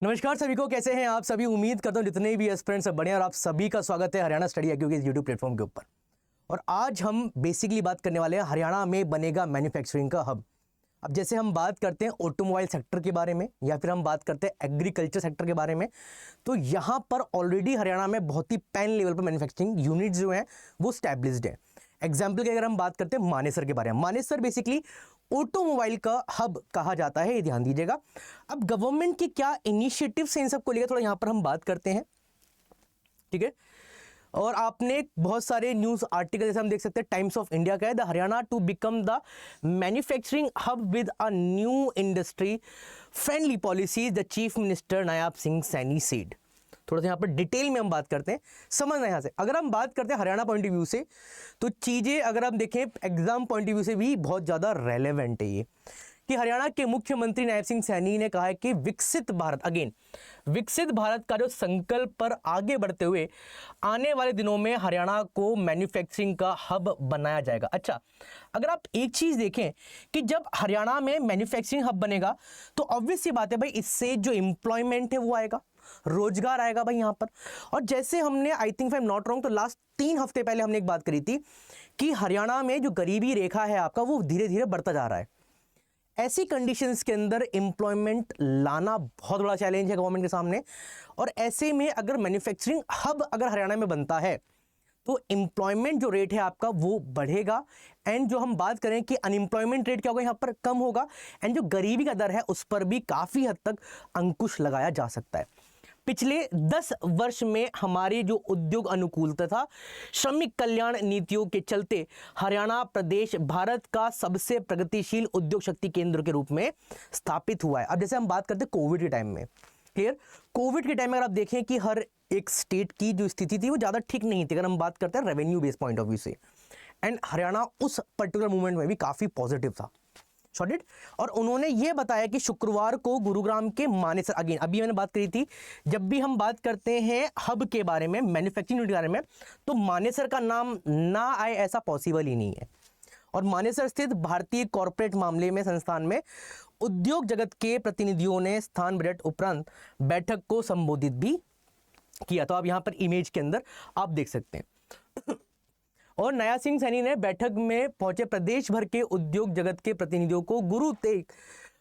नमस्कार सभी को, कैसे हैं आप सभी। उम्मीद करता हूं जितने भी एस्पिरेंट्स सब बढ़िया और आप सभी का स्वागत है हरियाणा स्टडी IQ के यूट्यूब प्लेटफॉर्म के ऊपर। और आज हम बेसिकली बात करने वाले हैं हरियाणा में बनेगा मैन्युफैक्चरिंग का हब। अब जैसे हम बात करते हैं ऑटोमोबाइल सेक्टर के बारे में या फिर हम बात करते हैं एग्रीकल्चर सेक्टर के बारे में, तो यहाँ पर ऑलरेडी हरियाणा में बहुत ही पैन लेवल पर मैन्युफैक्चरिंग यूनिट जो हैं वो स्टैब्लिश्ड है। एग्जाम्पल की अगर हम बात करते हैं मानेसर के बारे में, मानेसर बेसिकली ऑटोमोबाइल का हब कहा जाता है, ये ध्यान दीजिएगा। अब गवर्नमेंट की क्या इनिशिएटिव्स हैं इन सबको लेकर थोड़ा यहाँ पर हम बात करते हैं, ठीक है। और आपने बहुत सारे न्यूज़ आर्टिकल जैसे हम देख सकते हैं, टाइम्स ऑफ इंडिया का है, the Haryana to become the manufacturing hub with a new industry friendly policies, the chief minister Nayab Singh Saini said. थोड़ा सा यहाँ पर डिटेल में हम बात करते हैं, समझना यहाँ से। अगर हम बात करते हैं हरियाणा पॉइंट ऑफ व्यू से, तो चीज़ें अगर हम देखें एग्जाम पॉइंट ऑफ व्यू से भी बहुत ज़्यादा रेलेवेंट है ये, कि हरियाणा के मुख्यमंत्री नायब सिंह सैनी ने कहा है कि विकसित भारत, अगेन विकसित भारत का जो संकल्प पर आगे बढ़ते हुए आने वाले दिनों में हरियाणा को मैन्युफैक्चरिंग का हब बनाया जाएगा। अच्छा, अगर आप एक चीज़ देखें कि जब हरियाणा में मैन्युफैक्चरिंग हब बनेगा तो ऑब्वियस सी बात है भाई, इससे जो एम्प्लॉयमेंट है वो आएगा, रोजगार आएगा भाई यहाँ पर। और जैसे हमने I think I am not wrong, तो लास्ट 3 हफ्ते पहले हमने एक बात करी थी कि हरियाणा में जो गरीबी रेखा है आपका वो धीरे धीरे बढ़ता जा रहा है। ऐसी कंडीशंस के अंदर एम्प्लॉयमेंट लाना बहुत बड़ा चैलेंज है गवर्नमेंट के सामने। और ऐसे में अगर मैन्युफैक्चरिंग हब अगर हरियाणा में बनता है तो एम्प्लॉयमेंट जो रेट है आपका वो बढ़ेगा, एंड जो हम बात करें कि अनएम्प्लॉयमेंट रेट क्या होगा यहाँ पर कम होगा, एंड जो गरीबी का दर है उस पर भी काफ़ी हद तक अंकुश लगाया जा सकता है। पिछले 10 वर्ष में हमारी जो उद्योग अनुकूल तथा श्रमिक कल्याण नीतियों के चलते हरियाणा प्रदेश भारत का सबसे प्रगतिशील उद्योग शक्ति केंद्र के रूप में स्थापित हुआ है। अब जैसे हम बात करते हैं कोविड के टाइम में, क्लियर, कोविड के टाइम में अगर आप देखें कि हर एक स्टेट की जो स्थिति थी वो ज़्यादा ठीक नहीं थी, अगर हम बात करते हैं revenue based point of view से, एंड हरियाणा उस पर्टिकुलर मूवमेंट में भी काफ़ी पॉजिटिव था, सॉलिड। और उन्होंने ये बताया कि शुक्रवार को गुरुग्राम के मानेसर, अगेन अभी मैंने बात करी थी, जब भी हम बात करते हैं हब के बारे में, मैन्युफैक्चरिंग यूनिट के बारे में, तो मानेसर का नाम ना आए ऐसा पॉसिबल ही नहीं है। और मानेसर स्थित भारतीय कॉर्पोरेट मामले में संस्थान में उद्योग जगत के प्रतिनिधियों ने स्थान बजट उपरांत बैठक को संबोधित भी किया। तो आप यहाँ पर इमेज के अंदर आप देख सकते हैं। और नायाब सिंह सैनी ने बैठक में पहुंचे प्रदेश भर के उद्योग जगत के प्रतिनिधियों को गुरु तेग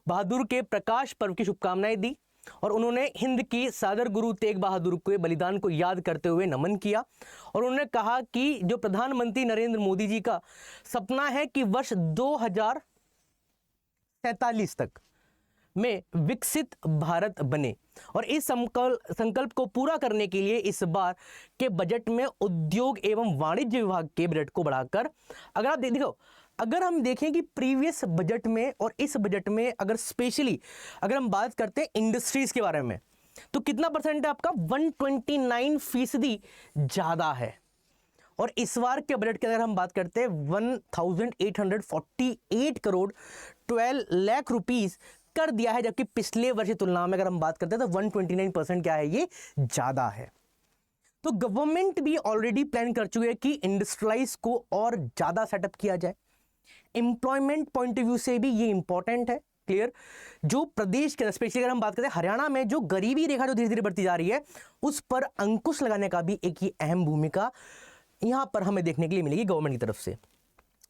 बहादुर के प्रकाश पर्व की शुभकामनाएं दी। और उन्होंने हिंद की सादर गुरु तेग बहादुर के बलिदान को याद करते हुए नमन किया। और उन्होंने कहा कि जो प्रधानमंत्री नरेंद्र मोदी जी का सपना है कि वर्ष 2047 तक में विकसित भारत बने, और इस संकल्प को पूरा करने के लिए इस बार के बजट में उद्योग एवं वाणिज्य विभाग के बजट को बढ़ाकर, अगर आप देखो, अगर हम देखें कि प्रीवियस बजट में और इस बजट में अगर स्पेशली अगर हम बात करते हैं इंडस्ट्रीज के बारे में, तो कितना परसेंट है आपका, 129% ज़्यादा है। और इस बार के बजट के अगर हम बात करते हैं 1848 करोड़ 12 लाख रुपीस कर दिया है, जबकि पिछले वर्ष की तुलना में अगर हम बात करते हैं तो 129% क्या है, ये ज़्यादा है। तो गवर्नमेंट भी ऑलरेडी प्लान कर चुकी है कि इंडस्ट्रियलाइज को और ज़्यादा सेटअप किया जाए। एम्प्लॉयमेंट पॉइंट ऑफ व्यू से भी ये इंपॉर्टेंट है, क्लियर। जो प्रदेश के स्पेशली अगर हम बात करते हैं हरियाणा में जो गरीबी रेखा जो धीरे धीरे बढ़ती जा रही है, उस पर अंकुश लगाने का भी एक ही अहम भूमिका यहाँ पर हमें देखने के लिए मिलेगी गवर्नमेंट की तरफ से,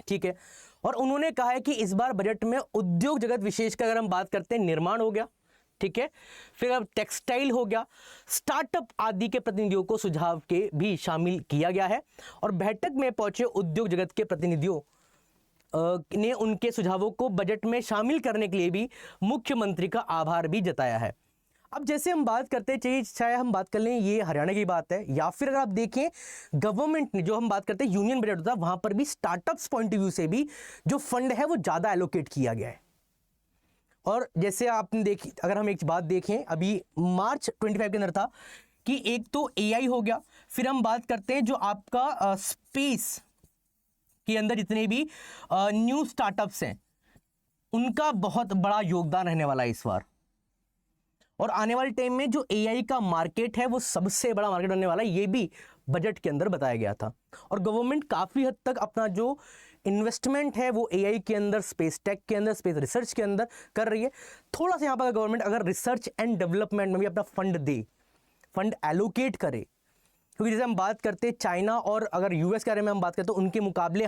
ठीक है। और उन्होंने कहा है कि इस बार बजट में उद्योग जगत विशेषकर अगर हम बात करते हैं निर्माण हो गया, ठीक है, फिर अब टेक्सटाइल हो गया, स्टार्टअप आदि के प्रतिनिधियों को सुझाव के भी शामिल किया गया है। और बैठक में पहुंचे उद्योग जगत के प्रतिनिधियों ने उनके सुझावों को बजट में शामिल करने के लिए भी मुख्यमंत्री का आभार भी जताया है। अब जैसे हम बात करते हैं, चाहे हम बात कर लें ये हरियाणा की बात है या फिर अगर आप देखें गवर्नमेंट ने जो हम बात करते हैं यूनियन बजट होता है, वहां पर भी स्टार्टअप्स पॉइंट ऑफ व्यू से भी जो फंड है वो ज़्यादा एलोकेट किया गया है। और जैसे आपने देखी, अगर हम एक बात देखें, अभी मार्च 25 के अंदर था कि एक तो AI हो गया, फिर हम बात करते हैं जो आपका स्पेस के अंदर जितने भी न्यू स्टार्टअप्स हैं उनका बहुत बड़ा योगदान रहने वाला है इस बार। और आने वाले टाइम में जो AI का मार्केट है वो सबसे बड़ा मार्केट बनने वाला है, ये भी बजट के अंदर बताया गया था। और गवर्नमेंट काफ़ी हद तक अपना जो इन्वेस्टमेंट है वो एआई के अंदर, स्पेस टेक के अंदर, स्पेस रिसर्च के अंदर कर रही है। थोड़ा सा यहाँ पर गवर्नमेंट अगर रिसर्च एंड डेवलपमेंट में भी अपना फंड दे, फंड एलोकेट करे, क्योंकि जैसे हम बात करते हैं चाइना और अगर यूएस के बारे में हम बात करते हैं तो उनके मुकाबले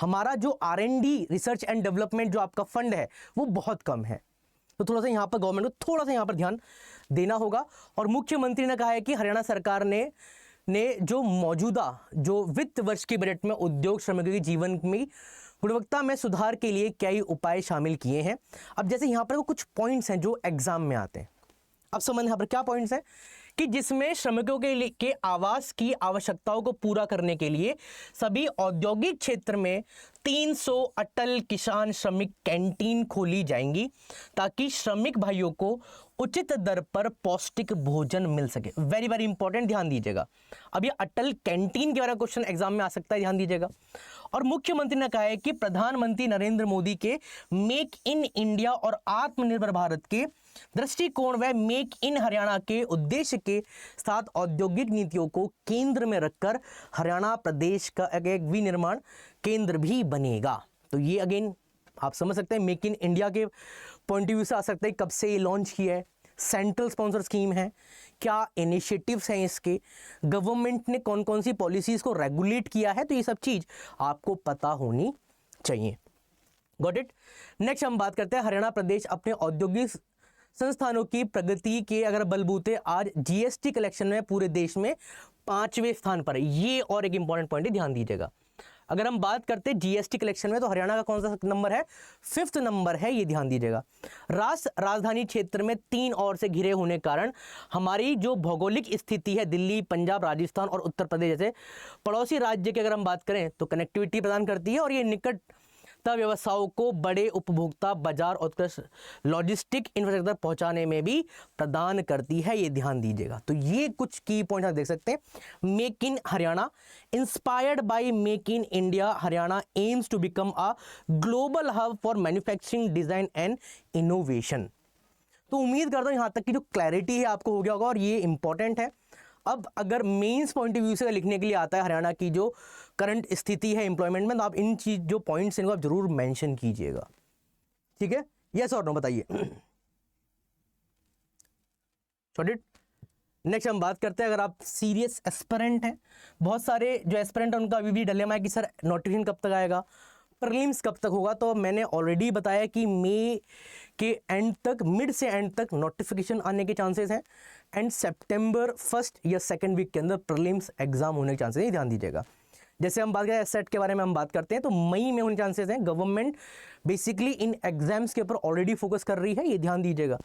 हमारा जो आर&डी, रिसर्च एंड डेवलपमेंट जो आपका फंड है वो बहुत कम है। तो थोड़ा सा यहाँ पर गवर्नमेंट को थोड़ा सा यहाँ पर ध्यान देना होगा। और मुख्यमंत्री ने कहा है कि हरियाणा सरकार ने जो मौजूदा जो वित्त वर्ष के बजट में उद्योग श्रमिकों के जीवन में गुणवत्ता में सुधार के लिए कई उपाय शामिल किए हैं। अब जैसे यहाँ पर कुछ पॉइंट्स हैं जो एग्जाम में आते हैं, अब समझ यहाँ पर क्या पॉइंट्स हैं कि जिसमें श्रमिकों के आवास की आवश्यकताओं को पूरा करने के लिए सभी औद्योगिक क्षेत्र में 300 अटल किसान श्रमिक कैंटीन खोली जाएंगी ताकि श्रमिक भाइयों को उचित दर पर पौष्टिक भोजन मिल सके। वेरी वेरी इंपॉर्टेंट, ध्यान दीजिएगा। अब ये अटल कैंटीन के बारे में क्वेश्चन एग्जाम में आ सकता है, ध्यान दीजिएगा। और मुख्यमंत्री ने कहा है कि प्रधानमंत्री नरेंद्र मोदी के मेक इन इंडिया और आत्मनिर्भर भारत के दृष्टिकोण व मेक इन हरियाणा के उद्देश्य के साथ औद्योगिक नीतियों को केंद्र में रखकर हरियाणा प्रदेश का एक विनिर्माण केंद्र भी बनेगा। तो ये अगेन आप समझ सकते हैं मेक इन इंडिया के पॉइंट ऑफ व्यू से आ सकता है कब से ये लॉन्च किया है, सेंट्रल स्पॉन्सर स्कीम है, क्या इनिशिएटिव्स हैं इसके, गवर्नमेंट ने कौन कौन सी पॉलिसीज को रेगुलेट किया है, तो ये सब चीज आपको पता होनी चाहिए। Got it. नेक्स्ट हम बात करते हैं हरियाणा प्रदेश अपने औद्योगिक संस्थानों की प्रगति के अगर बलबूते आज जीएसटी कलेक्शन में पूरे देश में 5वें स्थान पर है। ये और एक इंपॉर्टेंट पॉइंट है, ध्यान दीजिएगा। अगर हम बात करते हैं जीएसटी कलेक्शन में तो हरियाणा का कौन सा नंबर है, 5th नंबर है, ये ध्यान दीजिएगा। राजधानी क्षेत्र में 3 ओर से घिरे होने कारण हमारी जो भौगोलिक स्थिति है दिल्ली, पंजाब, राजस्थान और उत्तर प्रदेश जैसे पड़ोसी राज्य की अगर हम बात करें तो कनेक्टिविटी प्रदान करती है और ये निकट व्यवसायों को बड़े उपभोक्ता बाजार और उत्कृष्ट लॉजिस्टिक इंफ्रास्ट्रक्चर पहुंचाने में भी प्रदान करती है, ये ध्यान दीजिएगा। तो ये कुछ की पॉइंट आप देख सकते हैं। Make in Haryana inspired by Make in India, Haryana aims to become a global hub for manufacturing, design and innovation. तो उम्मीद करता हूं यहां तक की जो क्लैरिटी है आपको हो गया होगा और ये इंपॉर्टेंट है। अब अगर मेंस पॉइंट ऑफ व्यू से लिखने के लिए आता है हरियाणा की जो करंट स्थिति है एम्प्लॉयमेंट में, तो आप इन चीज जो पॉइंट्स इनको आप जरूर मेंशन कीजिएगा, ठीक है। यस और नो बताइए। नेक्स्ट हम बात करते हैं अगर आप सीरियस एस्पिरेंट हैं, बहुत सारे जो एस्पिरेंट हैं उनका अभी भी डिलेमा है कि सर नोटिफिकेशन कब तक आएगा, प्रीलिम्स कब तक होगा। तो मैंने ऑलरेडी बताया कि मई के एंड तक, मिड से एंड तक नोटिफिकेशन आने के चांसेस हैं एंड सितंबर 1st या 2nd वीक के अंदर प्रीलिम्स एग्जाम होने के चांसेस हैं, ध्यान दीजिएगा। जैसे हम बात करें सेट के बारे में हम बात करते हैं तो मई में होने के चांसेस हैं। गवर्नमेंट बेसिकली इन एग्जाम्स के ऊपर ऑलरेडी फोकस कर रही है, ये ध्यान दीजिएगा।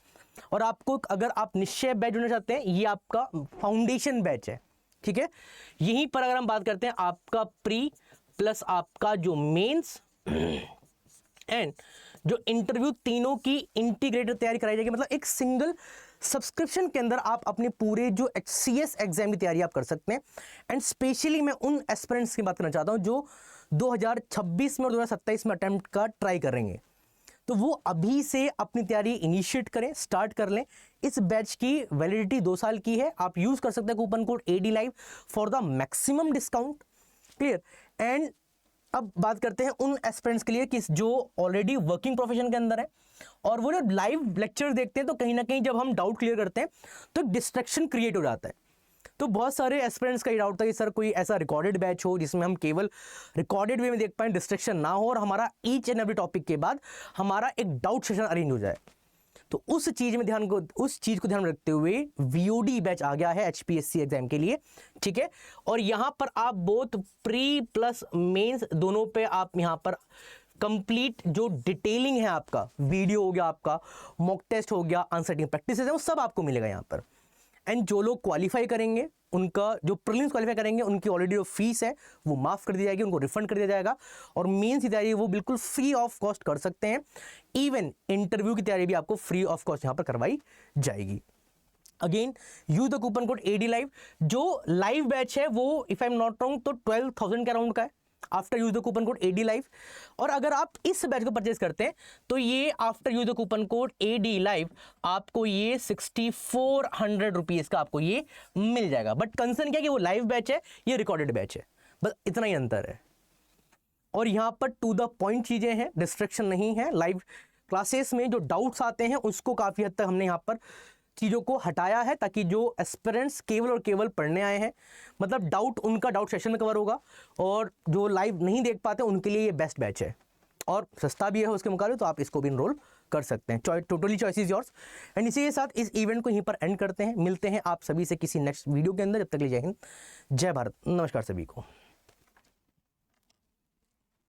और आपको अगर आप निश्चय बैच जुड़ना चाहते हैं, ये आपका फाउंडेशन बैच है, ठीक है। यहीं पर अगर हम बात करते हैं आपका प्री प्लस आपका जो मेंस एंड जो इंटरव्यू, तीनों की इंटीग्रेटेड तैयारी कराई जाएगी। मतलब एक सिंगल सब्सक्रिप्शन के अंदर आप अपने पूरे जो सीएस एग्जाम की तैयारी आप कर सकते हैं। एंड स्पेशली मैं उन एस्पिरेंट्स की बात करना चाहता हूं जो 2026 में और 2027 में अटेम्प्ट का ट्राई करेंगे, तो वो अभी से अपनी तैयारी इनिशिएट करें, स्टार्ट कर लें। इस बैच की वैलिडिटी 2 साल की है, आप यूज कर सकते हैं coupon code AD Live for the maximum discount, clear. And अब बात करते हैं उन एस्पिरेंट्स के लिए कि जो ऑलरेडी वर्किंग प्रोफेशन के अंदर है और वो जो लाइव लेक्चर देखते हैं तो कहीं ना कहीं जब हम डाउट क्लियर करते हैं तो डिस्ट्रैक्शन क्रिएट हो जाता है। तो बहुत सारे एस्पिरेंट्स का ये डाउट था कि सर कोई ऐसा रिकॉर्डेड बैच हो जिसमें हम केवल रिकॉर्डेड वे में देख पाएं, डिस्ट्रैक्शन ना हो और हमारा ईच एंड एवरी टॉपिक के बाद हमारा एक डाउट सेशन अरेंज हो जाए। तो उस चीज में उस चीज को ध्यान में रखते हुए VOD बैच आ गया है HPSC एग्जाम के लिए, ठीक है। और यहां पर आप बोथ प्री प्लस मेंस दोनों पे आप यहां पर कंप्लीट जो डिटेलिंग है, आपका वीडियो हो गया, आपका मॉक टेस्ट हो गया, आंसर प्रैक्टिस है, वो सब आपको मिलेगा यहाँ पर। एंड जो लोग क्वालिफाई करेंगे, उनका जो प्रीलिम्स क्वालिफाई करेंगे, उनकी ऑलरेडी जो फीस है वो माफ कर दी जाएगी, उनको रिफंड कर दिया जाएगा। और मेंस की तैयारी वो बिल्कुल फ्री ऑफ कॉस्ट कर सकते हैं। इवन इंटरव्यू की तैयारी भी आपको फ्री ऑफ कॉस्ट यहाँ पर करवाई जाएगी। Again use the coupon code AD Live। जो लाइव बैच है वो if I am not wrong तो 12,000 के अराउंड का है after use the coupon code AD Live। और अगर आप इस बैच को परचेज करते हैं तो ये after use the coupon code AD Live आपको ये 6400 रुपीज का आपको ये मिल जाएगा। बट कंसर्न क्या है कि वो लाइव बैच है, ये रिकॉर्डेड बैच है, बस इतना ही अंतर है। और यहाँ पर टू द पॉइंट चीज़ें हैं, डिस्ट्रैक्शन नहीं है। लाइव क्लासेस में जो डाउट्स आते हैं उसको काफ़ी हद तक हमने यहाँ पर चीज़ों को हटाया है, ताकि जो एस्पिरेंट्स केवल और केवल पढ़ने आए हैं, मतलब डाउट, उनका डाउट सेशन में कवर होगा, और जो लाइव नहीं देख पाते उनके लिए ये बेस्ट बैच है और सस्ता भी है उसके मुकाबले, तो आप इसको भी इनरोल कर सकते हैं। Totally choice is yours. And इसी के साथ इस इवेंट को यहीं पर एंड करते हैं। मिलते हैं आप सभी से किसी नेक्स्ट वीडियो के अंदर। जब तक के लिए जय हिंद, जय भारत, नमस्कार सभी को।